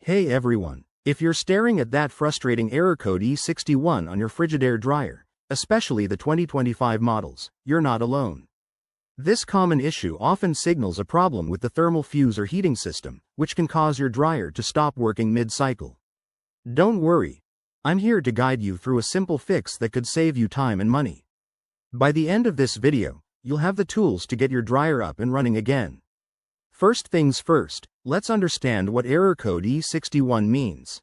Hey everyone, if you're staring at that frustrating error code E61 on your Frigidaire dryer, especially the 2025 models, you're not alone. This common issue often signals a problem with the thermal fuse or heating system, which can cause your dryer to stop working mid-cycle. Don't worry, I'm here to guide you through a simple fix that could save you time and money. By the end of this video, you'll have the tools to get your dryer up and running again. First things first, let's understand what error code E61 means.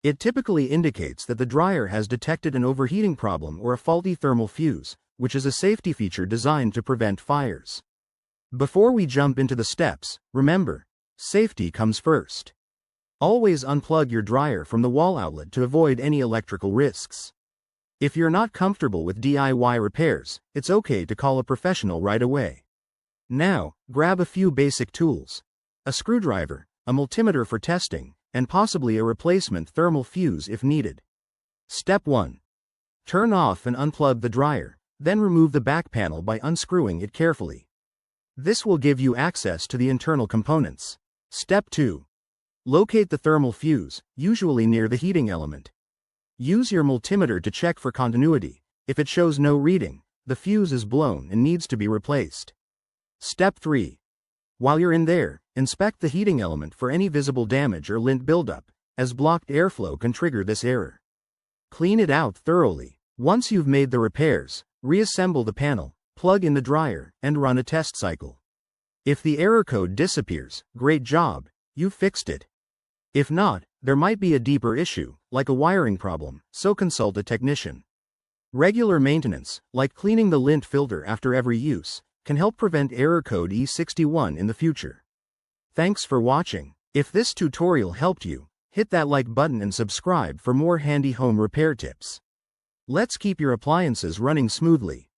It typically indicates that the dryer has detected an overheating problem or a faulty thermal fuse, which is a safety feature designed to prevent fires. Before we jump into the steps, remember, safety comes first. Always unplug your dryer from the wall outlet to avoid any electrical risks. If you're not comfortable with DIY repairs, it's okay to call a professional right away. Now, grab a few basic tools: a screwdriver, a multimeter for testing, and possibly a replacement thermal fuse if needed. Step 1. Turn off and unplug the dryer, then remove the back panel by unscrewing it carefully. This will give you access to the internal components. Step 2. Locate the thermal fuse, usually near the heating element. Use your multimeter to check for continuity. If it shows no reading, the fuse is blown and needs to be replaced. Step 3. While you're in there, inspect the heating element for any visible damage or lint buildup, as blocked airflow can trigger this error. Clean it out thoroughly. Once you've made the repairs, reassemble the panel, plug in the dryer, and run a test cycle. If the error code disappears, great job, you've fixed it. If not, there might be a deeper issue, like a wiring problem, so consult a technician. Regular maintenance, like cleaning the lint filter after every use, can help prevent error code E61 in the future. Thanks for watching. If this tutorial helped you, hit that like button and subscribe for more handy home repair tips. Let's keep your appliances running smoothly.